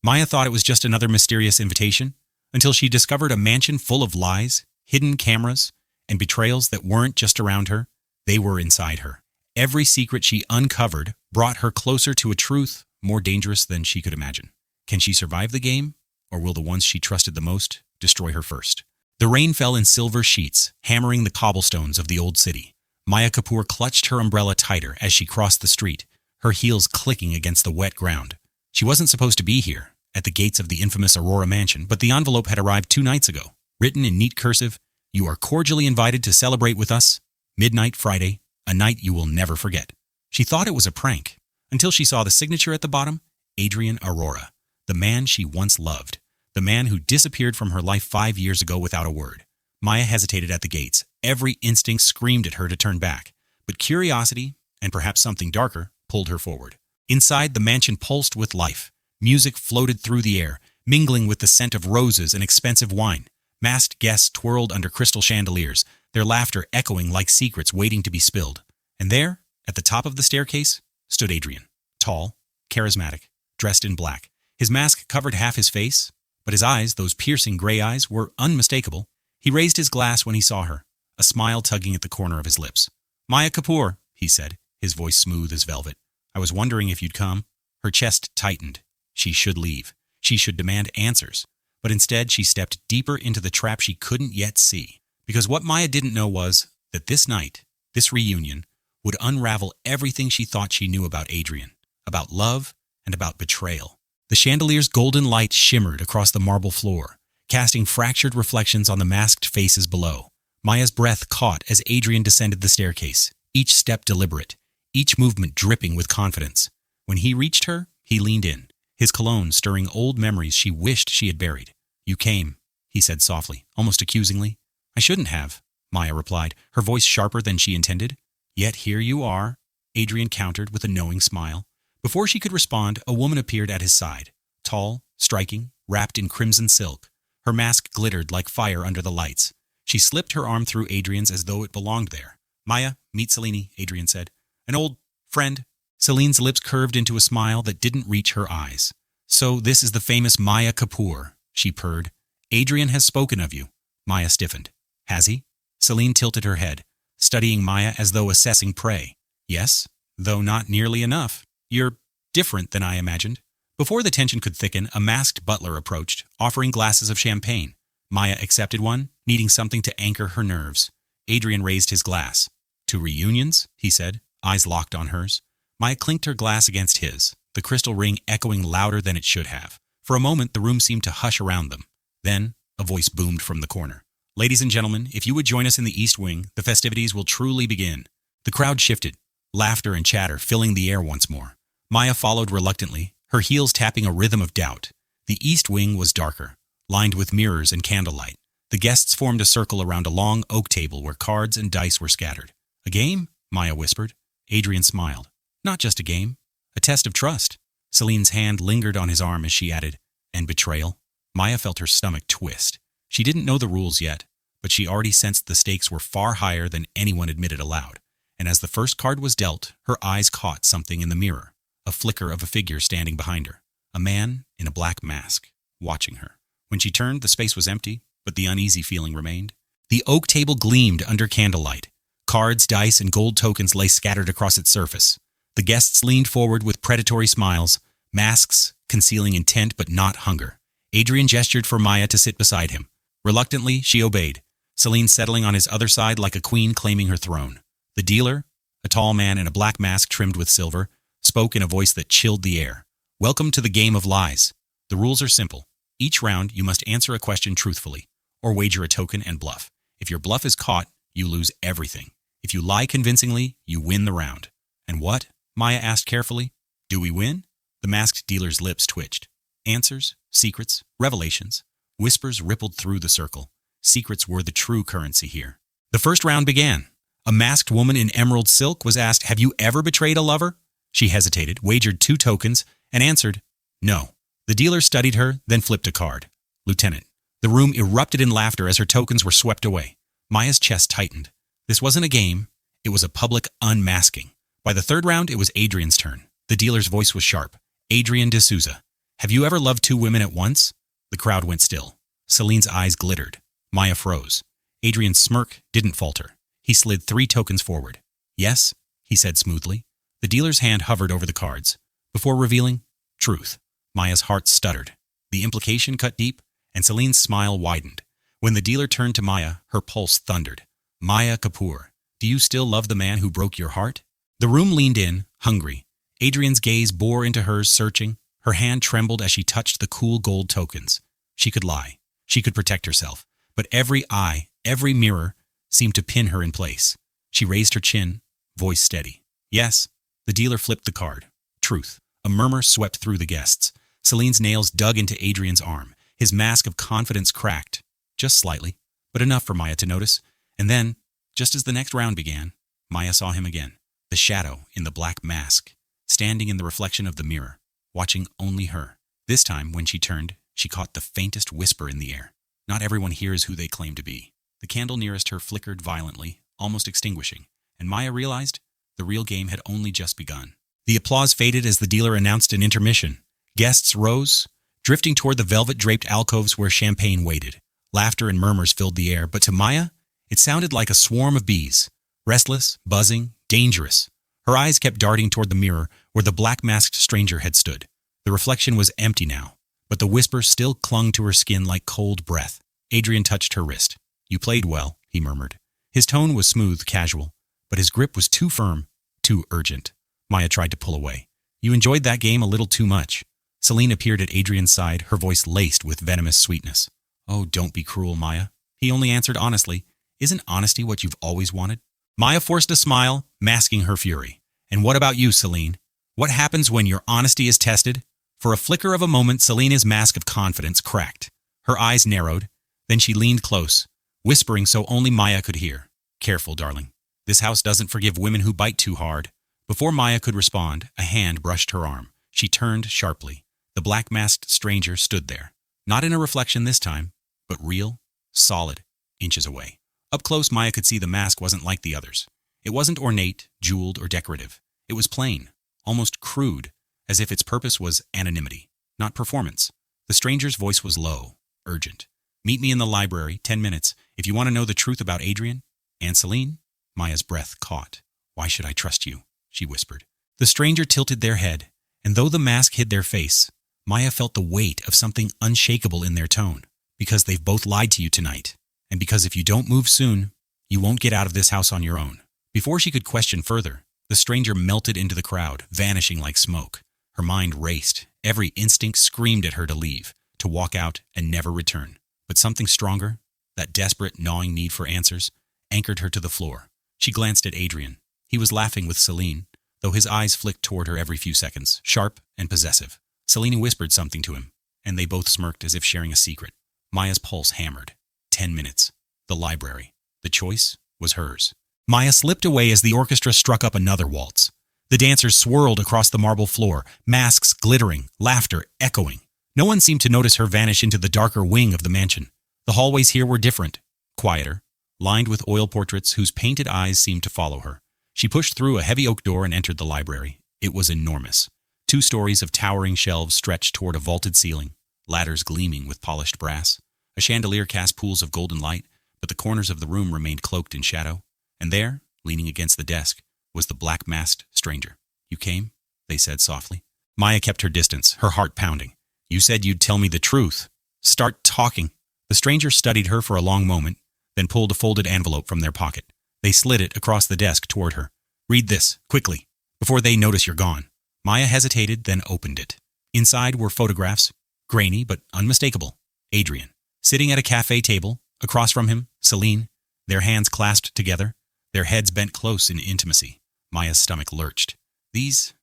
Maya thought it was just another mysterious invitation, until she discovered a mansion full of lies, hidden cameras, and betrayals that weren't just around her, they were inside her. Every secret she uncovered brought her closer to a truth more dangerous than she could imagine. Can she survive the game, or will the ones she trusted the most destroy her first? The rain fell in silver sheets, hammering the cobblestones of the old city. Maya Kapoor clutched her umbrella tighter as she crossed the street, her heels clicking against the wet ground. She wasn't supposed to be here, at the gates of the infamous Aurora Mansion, but the envelope had arrived 2 nights ago. Written in neat cursive, "You are cordially invited to celebrate with us. Midnight Friday, a night you will never forget." She thought it was a prank, until she saw the signature at the bottom, Adrian Aurora, the man she once loved, the man who disappeared from her life 5 years ago without a word. Maya hesitated at the gates. Every instinct screamed at her to turn back, but curiosity, and perhaps something darker, pulled her forward. Inside, the mansion pulsed with life. Music floated through the air, mingling with the scent of roses and expensive wine. Masked guests twirled under crystal chandeliers, their laughter echoing like secrets waiting to be spilled. And there, at the top of the staircase, stood Adrian, tall, charismatic, dressed in black. His mask covered half his face, but his eyes, those piercing gray eyes, were unmistakable. He raised his glass when he saw her, a smile tugging at the corner of his lips. "Maya Kapoor," he said, his voice smooth as velvet. "I was wondering if you'd come." Her chest tightened. She should leave. She should demand answers. But instead, she stepped deeper into the trap she couldn't yet see. Because what Maya didn't know was that this night, this reunion, would unravel everything she thought she knew about Adrian, about love, and about betrayal. The chandelier's golden light shimmered across the marble floor, casting fractured reflections on the masked faces below. Maya's breath caught as Adrian descended the staircase, each step deliberate, each movement dripping with confidence. When he reached her, he leaned in, his cologne stirring old memories she wished she had buried. "You came," he said softly, almost accusingly. "I shouldn't have," Maya replied, her voice sharper than she intended. "Yet here you are," Adrian countered with a knowing smile. Before she could respond, a woman appeared at his side, tall, striking, wrapped in crimson silk. Her mask glittered like fire under the lights. She slipped her arm through Adrian's as though it belonged there. "Maya, meet Selene," Adrian said. "An old friend." Selene's lips curved into a smile that didn't reach her eyes. "So this is the famous Maya Kapoor," she purred. "Adrian has spoken of you." Maya stiffened. "Has he?" Selene tilted her head, studying Maya as though assessing prey. "Yes, though not nearly enough. You're different than I imagined." Before the tension could thicken, a masked butler approached, offering glasses of champagne. Maya accepted one, needing something to anchor her nerves. Adrian raised his glass. "To reunions?" he said, eyes locked on hers. Maya clinked her glass against his, the crystal ring echoing louder than it should have. For a moment, the room seemed to hush around them. Then, a voice boomed from the corner. "Ladies and gentlemen, if you would join us in the East Wing, the festivities will truly begin." The crowd shifted, laughter and chatter filling the air once more. Maya followed reluctantly, her heels tapping a rhythm of doubt. The East Wing was darker, lined with mirrors and candlelight. The guests formed a circle around a long oak table where cards and dice were scattered. "A game?" Maya whispered. Adrian smiled. "Not just a game. A test of trust." Selene's hand lingered on his arm as she added, "And betrayal." Maya felt her stomach twist. She didn't know the rules yet, but she already sensed the stakes were far higher than anyone admitted aloud. And as the first card was dealt, her eyes caught something in the mirror, a flicker of a figure standing behind her, a man in a black mask, watching her. When she turned, the space was empty, but the uneasy feeling remained. The oak table gleamed under candlelight. Cards, dice, and gold tokens lay scattered across its surface. The guests leaned forward with predatory smiles, masks concealing intent but not hunger. Adrian gestured for Maya to sit beside him. Reluctantly, she obeyed, Selene settling on his other side like a queen claiming her throne. The dealer, a tall man in a black mask trimmed with silver, spoke in a voice that chilled the air. "Welcome to the game of lies. The rules are simple. Each round, you must answer a question truthfully, or wager a token and bluff. If your bluff is caught, you lose everything. If you lie convincingly, you win the round." "And what?" Maya asked carefully. "Do we win?" The masked dealer's lips twitched. Answers, secrets, revelations. Whispers rippled through the circle. Secrets were the true currency here. The first round began. A masked woman in emerald silk was asked, "Have you ever betrayed a lover?" She hesitated, wagered 2 tokens, and answered, "No." The dealer studied her, then flipped a card. "Lieutenant." The room erupted in laughter as her tokens were swept away. Maya's chest tightened. This wasn't a game. It was a public unmasking. By the third round, it was Adrian's turn. The dealer's voice was sharp. "Adrian D'Souza." Have you ever loved two women at once? The crowd went still. Celine's eyes glittered. Maya froze. Adrian's smirk didn't falter. He slid 3 tokens forward. Yes, he said smoothly. The dealer's hand hovered over the cards. Before revealing, truth. Maya's heart stuttered. The implication cut deep, and Celine's smile widened. When the dealer turned to Maya, her pulse thundered. Maya Kapoor, do you still love the man who broke your heart? The room leaned in, hungry. Adrian's gaze bore into hers, searching. Her hand trembled as she touched the cool gold tokens. She could lie. She could protect herself. But every eye, every mirror, seemed to pin her in place. She raised her chin, voice steady. Yes. The dealer flipped the card. Truth. A murmur swept through the guests. Celine's nails dug into Adrian's arm. His mask of confidence cracked. Just slightly, but enough for Maya to notice. And then, just as the next round began, Maya saw him again. The shadow in the black mask, standing in the reflection of the mirror, watching only her. This time, when she turned, she caught the faintest whisper in the air. Not everyone here is who they claim to be. The candle nearest her flickered violently, almost extinguishing, and Maya realized the real game had only just begun. The applause faded as the dealer announced an intermission. Guests rose, drifting toward the velvet-draped alcoves where champagne waited. Laughter and murmurs filled the air, but to Maya, it sounded like a swarm of bees. Restless, buzzing, dangerous. Her eyes kept darting toward the mirror where the black-masked stranger had stood. The reflection was empty now, but the whisper still clung to her skin like cold breath. Adrian touched her wrist. You played well, he murmured. His tone was smooth, casual, but his grip was too firm, too urgent. Maya tried to pull away. You enjoyed that game a little too much. Celine appeared at Adrian's side, her voice laced with venomous sweetness. Oh, don't be cruel, Maya. He only answered honestly. Isn't honesty what you've always wanted? Maya forced a smile, masking her fury. And what about you, Celine? What happens when your honesty is tested? For a flicker of a moment, Celine's mask of confidence cracked. Her eyes narrowed. Then she leaned close, whispering so only Maya could hear. Careful, darling. This house doesn't forgive women who bite too hard. Before Maya could respond, a hand brushed her arm. She turned sharply. The black-masked stranger stood there. Not in a reflection this time, but real, solid, inches away. Up close, Maya could see the mask wasn't like the others. It wasn't ornate, jeweled, or decorative. It was plain, almost crude, as if its purpose was anonymity, not performance. The stranger's voice was low, urgent. Meet me in the library, 10 minutes, if you want to know the truth about Adrian. And Celine? Maya's breath caught. Why should I trust you? She whispered. The stranger tilted their head, and though the mask hid their face, Maya felt the weight of something unshakable in their tone. Because they've both lied to you tonight, and because if you don't move soon, you won't get out of this house on your own. Before she could question further, the stranger melted into the crowd, vanishing like smoke. Her mind raced. Every instinct screamed at her to leave, to walk out and never return. But something stronger, that desperate, gnawing need for answers, anchored her to the floor. She glanced at Adrian. He was laughing with Celine, though his eyes flicked toward her every few seconds, sharp and possessive. Celine whispered something to him, and they both smirked as if sharing a secret. Maya's pulse hammered. 10 minutes. The library. The choice was hers. Maya slipped away as the orchestra struck up another waltz. The dancers swirled across the marble floor, masks glittering, laughter echoing. No one seemed to notice her vanish into the darker wing of the mansion. The hallways here were different, quieter, lined with oil portraits whose painted eyes seemed to follow her. She pushed through a heavy oak door and entered the library. It was enormous. 2 stories of towering shelves stretched toward a vaulted ceiling, ladders gleaming with polished brass. A chandelier cast pools of golden light, but the corners of the room remained cloaked in shadow. And there, leaning against the desk, was the black-masked stranger. You came? They said softly. Maya kept her distance, her heart pounding. You said you'd tell me the truth. Start talking. The stranger studied her for a long moment, then pulled a folded envelope from their pocket. They slid it across the desk toward her. Read this, quickly, before they notice you're gone. Maya hesitated, then opened it. Inside were photographs, grainy but unmistakable. Adrian, sitting at a cafe table, across from him, Celine, their hands clasped together, their heads bent close in intimacy. Maya's stomach lurched. These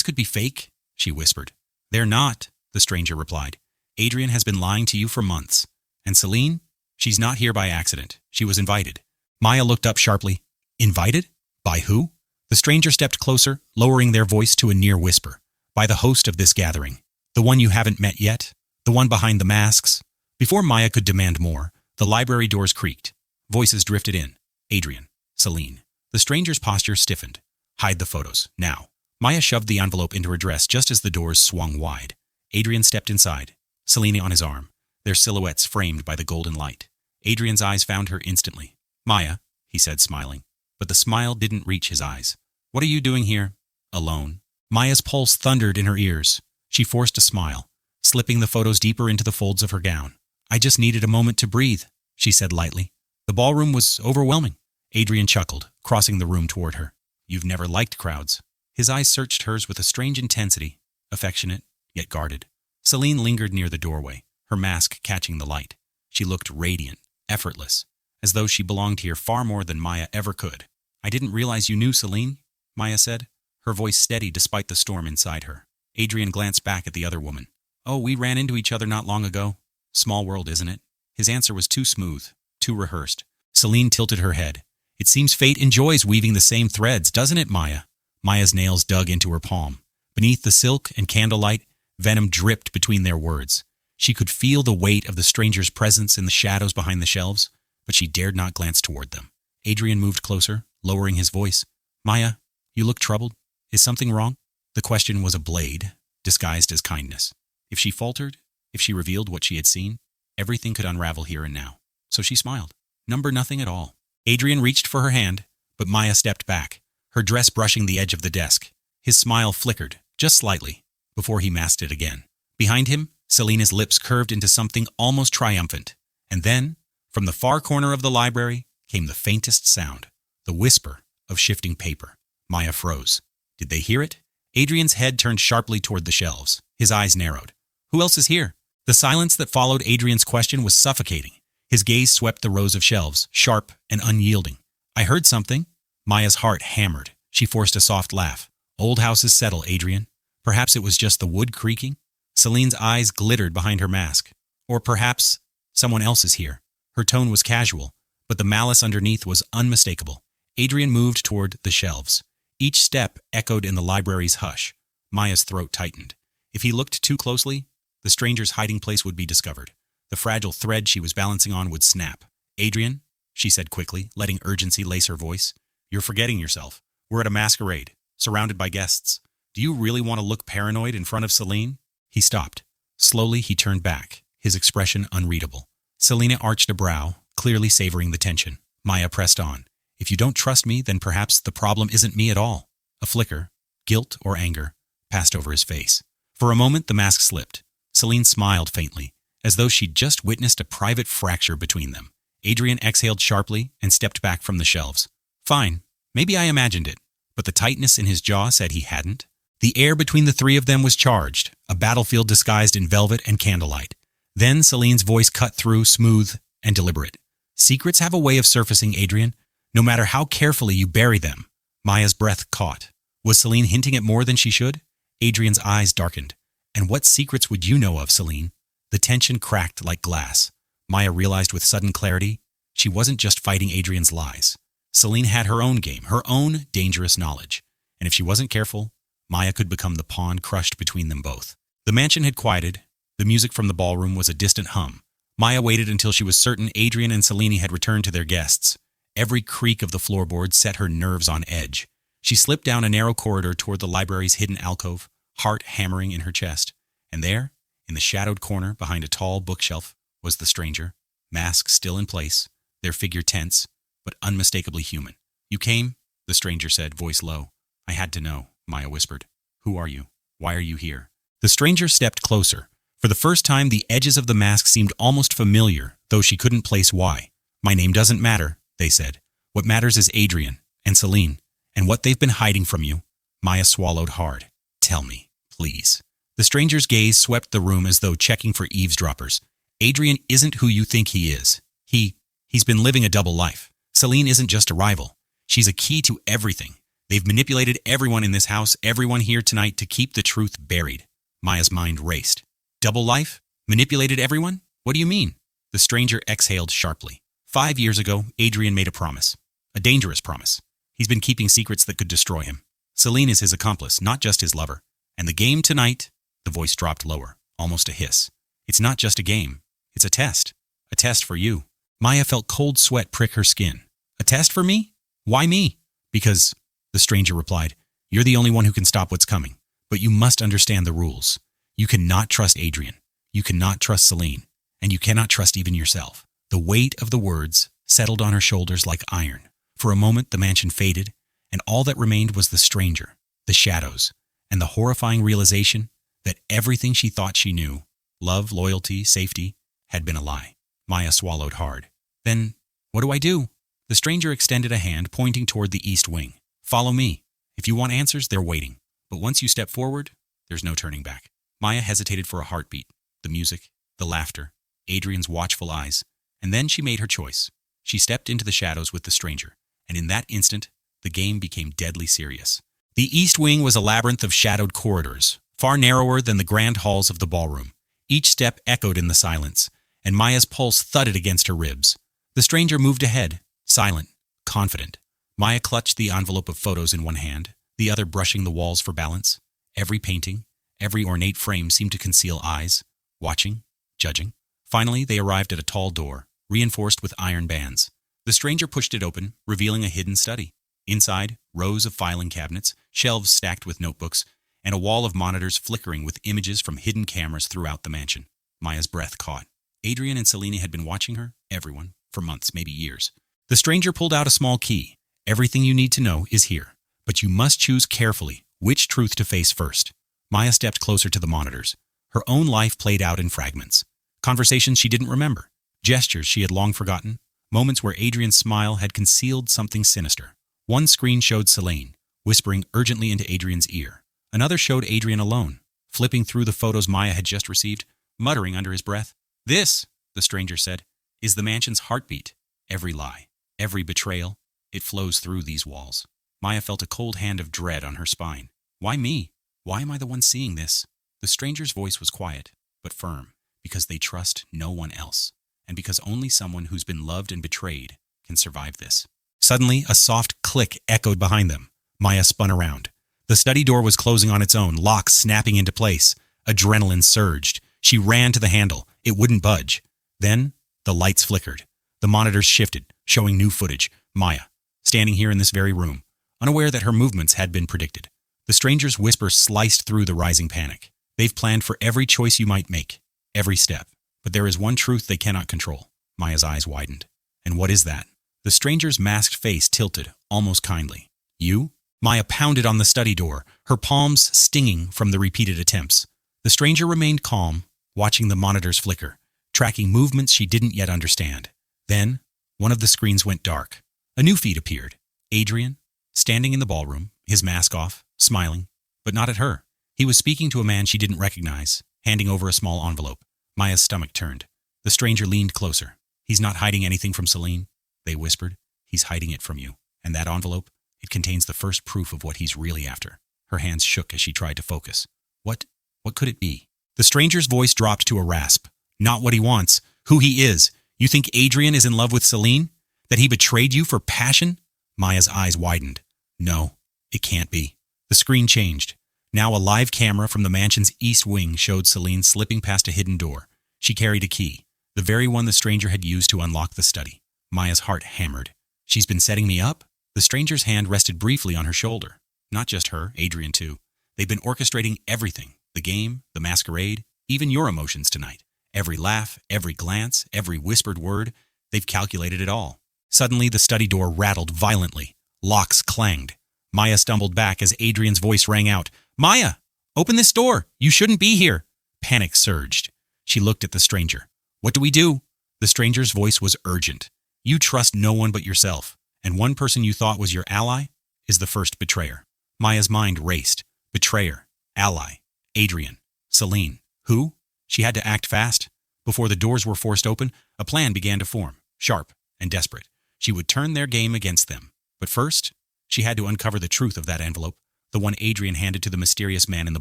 could be fake, she whispered. They're not, the stranger replied. Adrian has been lying to you for months. And Celine? She's not here by accident. She was invited. Maya looked up sharply. Invited? By who? The stranger stepped closer, lowering their voice to a near whisper. By the host of this gathering. The one you haven't met yet? The one behind the masks? Before Maya could demand more, the library doors creaked. Voices drifted in. Adrian. Celine. The stranger's posture stiffened. Hide the photos, now. Maya shoved the envelope into her dress just as the doors swung wide. Adrian stepped inside, Celine on his arm, their silhouettes framed by the golden light. Adrian's eyes found her instantly. "Maya," he said, smiling. But the smile didn't reach his eyes. "What are you doing here? Alone?" Maya's pulse thundered in her ears. She forced a smile, slipping the photos deeper into the folds of her gown. "I just needed a moment to breathe," she said lightly. "The ballroom was overwhelming." Adrian chuckled, crossing the room toward her. "You've never liked crowds." His eyes searched hers with a strange intensity, affectionate, yet guarded. Celine lingered near the doorway, her mask catching the light. She looked radiant, effortless, as though she belonged here far more than Maya ever could. "I didn't realize you knew Celine," Maya said, her voice steady despite the storm inside her. Adrian glanced back at the other woman. "Oh, we ran into each other not long ago. Small world, isn't it?" His answer was too smooth, too rehearsed. Celine tilted her head. "It seems fate enjoys weaving the same threads, doesn't it, Maya?" Maya's nails dug into her palm. Beneath the silk and candlelight, venom dripped between their words. She could feel the weight of the stranger's presence in the shadows behind the shelves, but she dared not glance toward them. Adrian moved closer, lowering his voice. "Maya, you look troubled. Is something wrong?" The question was a blade, disguised as kindness. If she faltered, if she revealed what she had seen, everything could unravel here and now. So she smiled. Nothing at all. Adrian reached for her hand, but Maya stepped back, her dress brushing the edge of the desk. His smile flickered, just slightly, before he masked it again. Behind him, Selena's lips curved into something almost triumphant. And then, from the far corner of the library, came the faintest sound, the whisper of shifting paper. Maya froze. Did they hear it? Adrian's head turned sharply toward the shelves. His eyes narrowed. "Who else is here?" The silence that followed Adrian's question was suffocating. His gaze swept the rows of shelves, sharp and unyielding. "I heard something." Maya's heart hammered. She forced a soft laugh. "Old houses settle, Adrian. Perhaps it was just the wood creaking." Celine's eyes glittered behind her mask. "Or perhaps someone else is here." Her tone was casual, but the malice underneath was unmistakable. Adrian moved toward the shelves. Each step echoed in the library's hush. Maya's throat tightened. If he looked too closely, the stranger's hiding place would be discovered. The fragile thread she was balancing on would snap. "Adrian," she said quickly, letting urgency lace her voice, "you're forgetting yourself. We're at a masquerade, surrounded by guests. Do you really want to look paranoid in front of Celine?" He stopped. Slowly, he turned back, his expression unreadable. Selena arched a brow, clearly savoring the tension. Maya pressed on. "If you don't trust me, then perhaps the problem isn't me at all." A flicker, guilt or anger, passed over his face. For a moment, the mask slipped. Celine smiled faintly, as though she'd just witnessed a private fracture between them. Adrian exhaled sharply and stepped back from the shelves. "Fine, maybe I imagined it," but the tightness in his jaw said he hadn't. The air between the three of them was charged, a battlefield disguised in velvet and candlelight. Then Celine's voice cut through, smooth and deliberate. "Secrets have a way of surfacing, Adrian, no matter how carefully you bury them." Maya's breath caught. Was Celine hinting at more than she should? Adrian's eyes darkened. "And what secrets would you know of, Celine?" The tension cracked like glass. Maya realized with sudden clarity, she wasn't just fighting Adrian's lies. Celine had her own game, her own dangerous knowledge. And if she wasn't careful, Maya could become the pawn crushed between them both. The mansion had quieted. The music from the ballroom was a distant hum. Maya waited until she was certain Adrian and Celine had returned to their guests. Every creak of the floorboard set her nerves on edge. She slipped down a narrow corridor toward the library's hidden alcove, heart hammering in her chest. And there, in the shadowed corner behind a tall bookshelf, was the stranger, mask still in place, their figure tense, but unmistakably human. "You came?" the stranger said, voice low. "I had to know," Maya whispered. "Who are you? Why are you here?" The stranger stepped closer. For the first time, the edges of the mask seemed almost familiar, though she couldn't place why. "My name doesn't matter," they said. "What matters is Adrian and Celine, and what they've been hiding from you." Maya swallowed hard. "Tell me, please." The stranger's gaze swept the room as though checking for eavesdroppers. "Adrian isn't who you think he is. He's been living a double life. Celine isn't just a rival. She's a key to everything. They've manipulated everyone in this house, everyone here tonight, to keep the truth buried." Maya's mind raced. "Double life? Manipulated everyone? What do you mean?" The stranger exhaled sharply. 5 years ago, Adrian made a promise. A dangerous promise. He's been keeping secrets that could destroy him. Celine is his accomplice, not just his lover. And the game tonight, the voice dropped lower, almost a hiss. "It's not just a game. It's a test. A test for you." Maya felt cold sweat prick her skin. "A test for me? Why me?" "Because," the stranger replied, "you're the only one who can stop what's coming. But you must understand the rules. You cannot trust Adrian. You cannot trust Celine. And you cannot trust even yourself. The weight of the words settled on her shoulders like iron. For a moment, the mansion faded, and all that remained was the stranger, the shadows, and the horrifying realization that everything she thought she knew, love, loyalty, safety, had been a lie. Maya swallowed hard. Then, what do I do? The stranger extended a hand, pointing toward the east wing. Follow me. If you want answers, they're waiting. But once you step forward, there's no turning back. Maya hesitated for a heartbeat, the music, the laughter, Adrian's watchful eyes, and then she made her choice. She stepped into the shadows with the stranger, and in that instant, the game became deadly serious. The east wing was a labyrinth of shadowed corridors, far narrower than the grand halls of the ballroom. Each step echoed in the silence, and Maya's pulse thudded against her ribs. The stranger moved ahead, silent, confident. Maya clutched the envelope of photos in one hand, the other brushing the walls for balance. Every painting, every ornate frame seemed to conceal eyes, watching, judging. Finally, they arrived at a tall door, reinforced with iron bands. The stranger pushed it open, revealing a hidden study. Inside, rows of filing cabinets, shelves stacked with notebooks, and a wall of monitors flickering with images from hidden cameras throughout the mansion. Maya's breath caught. Adrian and Celine had been watching her, everyone, for months, maybe years. The stranger pulled out a small key. Everything you need to know is here, but you must choose carefully which truth to face first. Maya stepped closer to the monitors. Her own life played out in fragments. Conversations she didn't remember, gestures she had long forgotten, moments where Adrian's smile had concealed something sinister. One screen showed Celine, whispering urgently into Adrian's ear. Another showed Adrian alone, flipping through the photos Maya had just received, muttering under his breath. This, the stranger said, is the mansion's heartbeat. Every lie, every betrayal, it flows through these walls. Maya felt a cold hand of dread on her spine. Why me? Why am I the one seeing this? The stranger's voice was quiet, but firm, because they trust no one else, and because only someone who's been loved and betrayed can survive this. Suddenly, a soft click echoed behind them. Maya spun around. The study door was closing on its own, locks snapping into place. Adrenaline surged. She ran to the handle. It wouldn't budge. Then, the lights flickered. The monitors shifted, showing new footage. Maya, standing here in this very room, unaware that her movements had been predicted. The stranger's whisper sliced through the rising panic. They've planned for every choice you might make, every step. But there is one truth they cannot control. Maya's eyes widened. And what is that? The stranger's masked face tilted, almost kindly. You? Maya pounded on the study door, her palms stinging from the repeated attempts. The stranger remained calm, watching the monitors flicker, tracking movements she didn't yet understand. Then, one of the screens went dark. A new feed appeared. Adrian, standing in the ballroom, his mask off, smiling, but not at her. He was speaking to a man she didn't recognize, handing over a small envelope. Maya's stomach turned. The stranger leaned closer. He's not hiding anything from Celine, they whispered. He's hiding it from you. And that envelope, it contains the first proof of what he's really after. Her hands shook as she tried to focus. What could it be? The stranger's voice dropped to a rasp. Not what he wants, who he is. You think Adrian is in love with Celine? That he betrayed you for passion? Maya's eyes widened. No, it can't be. The screen changed. Now a live camera from the mansion's east wing showed Celine slipping past a hidden door. She carried a key, the very one the stranger had used to unlock the study. Maya's heart hammered. She's been setting me up? The stranger's hand rested briefly on her shoulder. Not just her, Adrian too. They've been orchestrating everything. The game, the masquerade, even your emotions tonight. Every laugh, every glance, every whispered word, they've calculated it all. Suddenly, the study door rattled violently. Locks clanged. Maya stumbled back as Adrian's voice rang out. Maya, open this door. You shouldn't be here. Panic surged. She looked at the stranger. What do we do? The stranger's voice was urgent. You trust no one but yourself, and one person you thought was your ally is the first betrayer. Maya's mind raced. Betrayer, ally, Adrian, Celine. Who? She had to act fast. Before the doors were forced open, a plan began to form, sharp and desperate. She would turn their game against them. But first, she had to uncover the truth of that envelope, the one Adrian handed to the mysterious man in the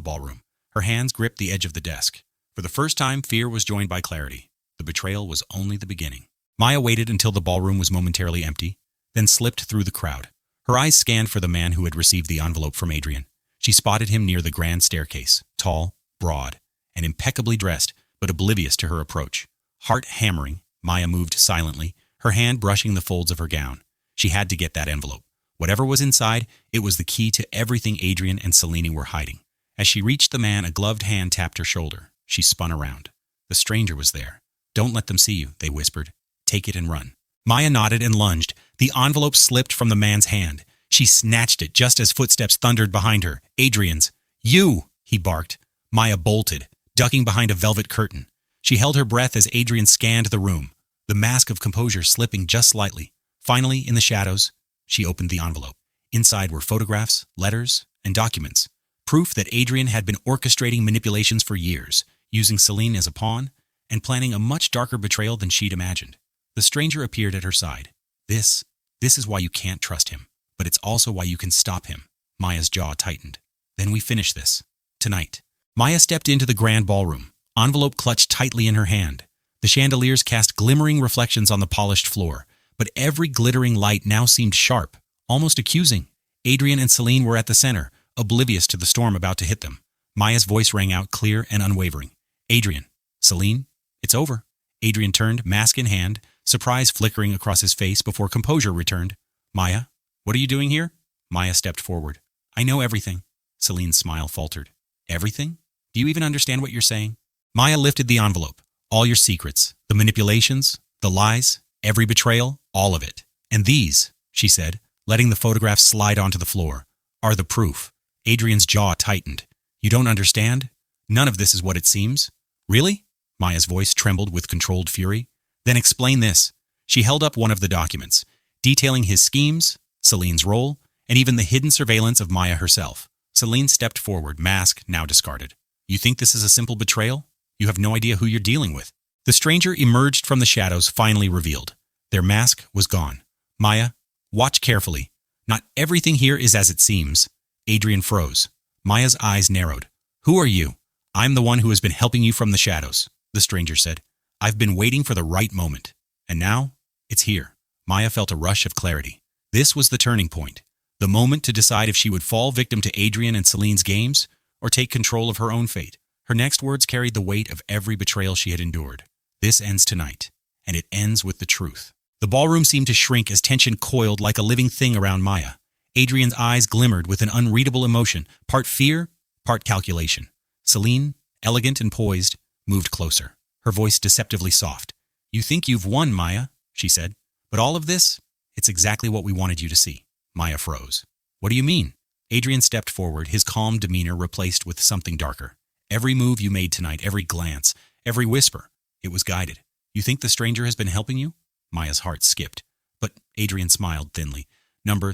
ballroom. Her hands gripped the edge of the desk. For the first time, fear was joined by clarity. The betrayal was only the beginning. Maya waited until the ballroom was momentarily empty, then slipped through the crowd. Her eyes scanned for the man who had received the envelope from Adrian. She spotted him near the grand staircase, tall, broad, and impeccably dressed, but oblivious to her approach. Heart hammering, Maya moved silently, her hand brushing the folds of her gown. She had to get that envelope. Whatever was inside, it was the key to everything Adrian and Celine were hiding. As she reached the man, a gloved hand tapped her shoulder. She spun around. The stranger was there. "Don't let them see you," they whispered. "Take it and run." Maya nodded and lunged. The envelope slipped from the man's hand. She snatched it just as footsteps thundered behind her. Adrian's. "You!" he barked. Maya bolted, ducking behind a velvet curtain. She held her breath as Adrian scanned the room, the mask of composure slipping just slightly. Finally, in the shadows, she opened the envelope. Inside were photographs, letters, and documents. Proof that Adrian had been orchestrating manipulations for years, using Celine as a pawn, and planning a much darker betrayal than she'd imagined. The stranger appeared at her side. This is why you can't trust him, but it's also why you can stop him." Maya's jaw tightened. "Then we finish this. Tonight." Maya stepped into the grand ballroom, envelope clutched tightly in her hand. The chandeliers cast glimmering reflections on the polished floor, but every glittering light now seemed sharp, almost accusing. Adrian and Celine were at the center, oblivious to the storm about to hit them. Maya's voice rang out clear and unwavering. "Adrian, Celine, it's over." Adrian turned, mask in hand, surprise flickering across his face before composure returned. "Maya, what are you doing here?" Maya stepped forward. "I know everything." Celine's smile faltered. "Everything? Do you even understand what you're saying?" Maya lifted the envelope. "All your secrets, the manipulations, the lies, every betrayal, all of it. And these," she said, letting the photographs slide onto the floor, "are the proof." Adrian's jaw tightened. "You don't understand? None of this is what it seems." "Really?" Maya's voice trembled with controlled fury. "Then explain this." She held up one of the documents, detailing his schemes, Celine's role, and even the hidden surveillance of Maya herself. Celine stepped forward, mask now discarded. "You think this is a simple betrayal? You have no idea who you're dealing with." The stranger emerged from the shadows, finally revealed. Their mask was gone. "Maya, watch carefully. Not everything here is as it seems." Adrian froze. Maya's eyes narrowed. "Who are you?" "I'm the one who has been helping you from the shadows," the stranger said. "I've been waiting for the right moment. And now, it's here." Maya felt a rush of clarity. This was the turning point. The moment to decide if she would fall victim to Adrian and Celine's games or take control of her own fate. Her next words carried the weight of every betrayal she had endured. "This ends tonight, and it ends with the truth." The ballroom seemed to shrink as tension coiled like a living thing around Maya. Adrian's eyes glimmered with an unreadable emotion, part fear, part calculation. Celine, elegant and poised, moved closer, her voice deceptively soft. "You think you've won, Maya," she said. "But all of this, it's exactly what we wanted you to see." Maya froze. "What do you mean?" Adrian stepped forward, his calm demeanor replaced with something darker. "Every move you made tonight, every glance, every whisper, it was guided. You think the stranger has been helping you?" Maya's heart skipped. "But," Adrian smiled thinly,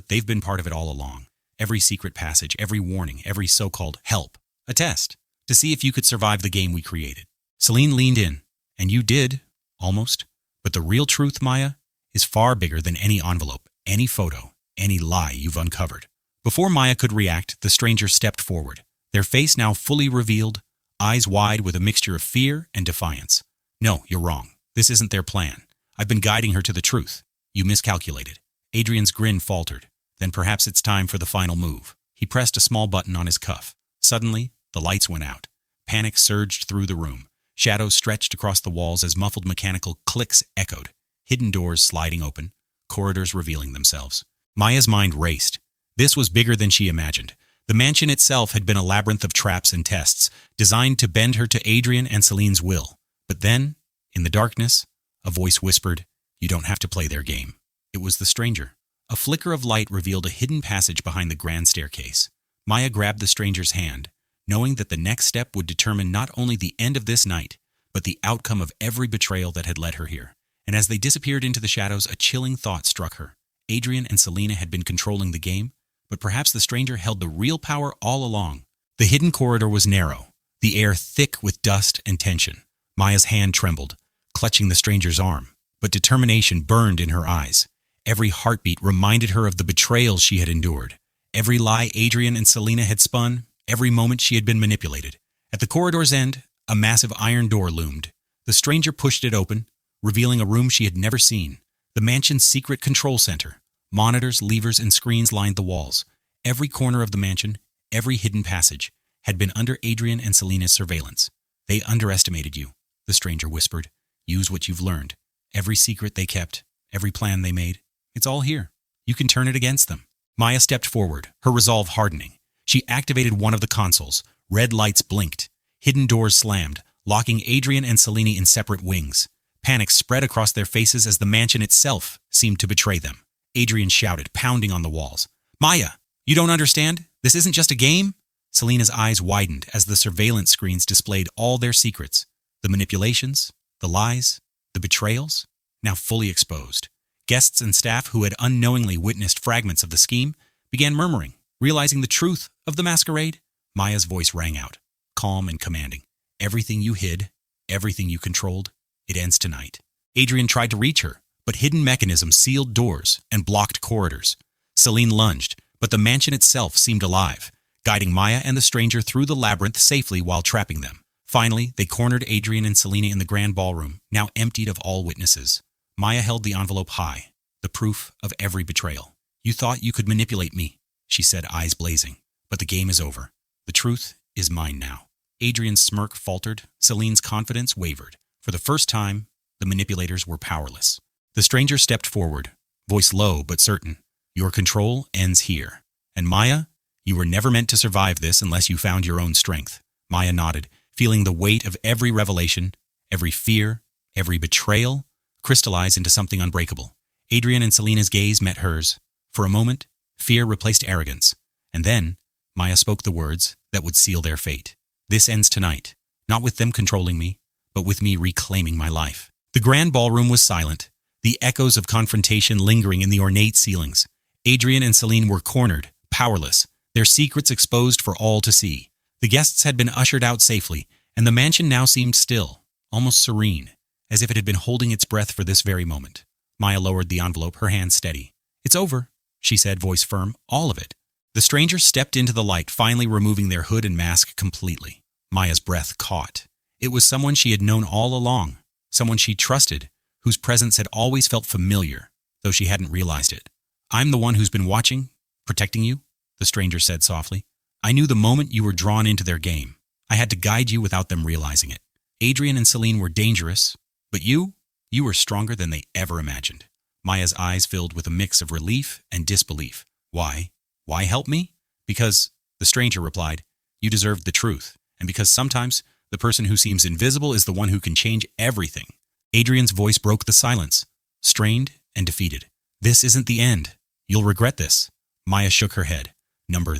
"they've been part of it all along. Every secret passage, every warning, every so-called help. A test, to see if you could survive the game we created." Celine leaned in. "And you did, almost. But the real truth, Maya, is far bigger than any envelope, any photo, any lie you've uncovered." Before Maya could react, the stranger stepped forward, their face now fully revealed, eyes wide with a mixture of fear and defiance. "No, you're wrong. This isn't their plan. I've been guiding her to the truth. You miscalculated." Adrian's grin faltered. "Then perhaps it's time for the final move." He pressed a small button on his cuff. Suddenly, the lights went out. Panic surged through the room. Shadows stretched across the walls as muffled mechanical clicks echoed. Hidden doors sliding open, corridors revealing themselves. Maya's mind raced. This was bigger than she imagined. The mansion itself had been a labyrinth of traps and tests, designed to bend her to Adrian and Celine's will. But then, in the darkness, a voice whispered, "You don't have to play their game." It was the stranger. A flicker of light revealed a hidden passage behind the grand staircase. Maya grabbed the stranger's hand, knowing that the next step would determine not only the end of this night, but the outcome of every betrayal that had led her here. And as they disappeared into the shadows, a chilling thought struck her. Adrian and Selena had been controlling the game, but perhaps the stranger held the real power all along. The hidden corridor was narrow, the air thick with dust and tension. Maya's hand trembled, clutching the stranger's arm, but determination burned in her eyes. Every heartbeat reminded her of the betrayals she had endured, every lie Adrian and Selena had spun, every moment she had been manipulated. At the corridor's end, a massive iron door loomed. The stranger pushed it open, revealing a room she had never seen. The mansion's secret control center. Monitors, levers, and screens lined the walls. Every corner of the mansion, every hidden passage, had been under Adrian and Selena's surveillance. "They underestimated you," the stranger whispered. "Use what you've learned. Every secret they kept, every plan they made, it's all here. You can turn it against them." Maya stepped forward, her resolve hardening. She activated one of the consoles, Red lights blinked. Hidden doors slammed, locking Adrian and Selene in separate wings. Panic spread across their faces as the mansion itself seemed to betray them. Adrian shouted, pounding on the walls. "Maya, you don't understand? This isn't just a game?" Selena's eyes widened as the surveillance screens displayed all their secrets. The manipulations, the lies, the betrayals, now fully exposed. Guests and staff who had unknowingly witnessed fragments of the scheme began murmuring, realizing the truth of the masquerade. Maya's voice rang out, calm and commanding. "Everything you hid, everything you controlled, it ends tonight." Adrian tried to reach her, but hidden mechanisms sealed doors and blocked corridors. Selene lunged, but the mansion itself seemed alive, guiding Maya and the stranger through the labyrinth safely while trapping them. Finally, they cornered Adrian and Selene in the grand ballroom, now emptied of all witnesses. Maya held the envelope high, the proof of every betrayal. "You thought you could manipulate me," she said, eyes blazing. "But the game is over. The truth is mine now." Adrian's smirk faltered. Selene's confidence wavered. For the first time, the manipulators were powerless. The stranger stepped forward, voice low but certain. "Your control ends here. And Maya, you were never meant to survive this unless you found your own strength." Maya nodded, feeling the weight of every revelation, every fear, every betrayal crystallize into something unbreakable. Adrian and Selena's gaze met hers. For a moment, fear replaced arrogance. And then, Maya spoke the words that would seal their fate. "This ends tonight, not with them controlling me, but with me reclaiming my life." The grand ballroom was silent, the echoes of confrontation lingering in the ornate ceilings. Adrian and Selene were cornered, powerless, their secrets exposed for all to see. The guests had been ushered out safely, and the mansion now seemed still, almost serene, as if it had been holding its breath for this very moment. Maya lowered the envelope, her hands steady. "It's over," she said, voice firm, "all of it." The stranger stepped into the light, finally removing their hood and mask completely. Maya's breath caught. It was someone she had known all along, someone she trusted, whose presence had always felt familiar, though she hadn't realized it. "I'm the one who's been watching, protecting you," the stranger said softly. "I knew the moment you were drawn into their game. I had to guide you without them realizing it. Adrian and Selene were dangerous, but you were stronger than they ever imagined." Maya's eyes filled with a mix of relief and disbelief. "Why? Why help me?" "Because," the stranger replied, "you deserved the truth, and because sometimes the person who seems invisible is the one who can change everything." Adrian's voice broke the silence, strained and defeated. "This isn't the end. You'll regret this." Maya shook her head.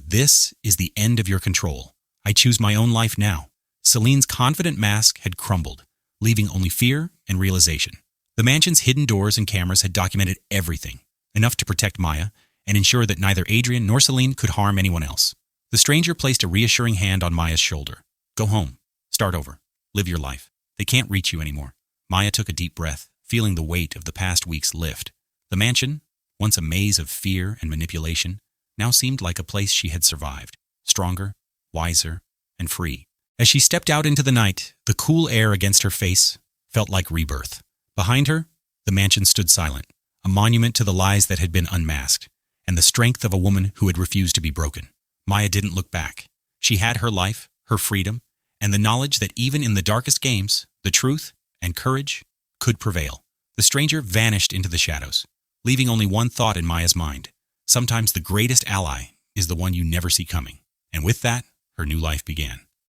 This is the end of your control. I choose my own life now." Selene's confident mask had crumbled, leaving only fear and realization. The mansion's hidden doors and cameras had documented everything, enough to protect Maya and ensure that neither Adrian nor Selene could harm anyone else. The stranger placed a reassuring hand on Maya's shoulder. "Go home. Start over. Live your life. They can't reach you anymore." Maya took a deep breath, feeling the weight of the past weeks lift. The mansion, once a maze of fear and manipulation, now seemed like a place she had survived, stronger, wiser, and free. As she stepped out into the night, the cool air against her face felt like rebirth. Behind her, the mansion stood silent, a monument to the lies that had been unmasked, and the strength of a woman who had refused to be broken. Maya didn't look back. She had her life, her freedom, and the knowledge that even in the darkest games, the truth and courage could prevail. The stranger vanished into the shadows, leaving only one thought in Maya's mind. Sometimes the greatest ally is the one you never see coming. And with that, her new life began.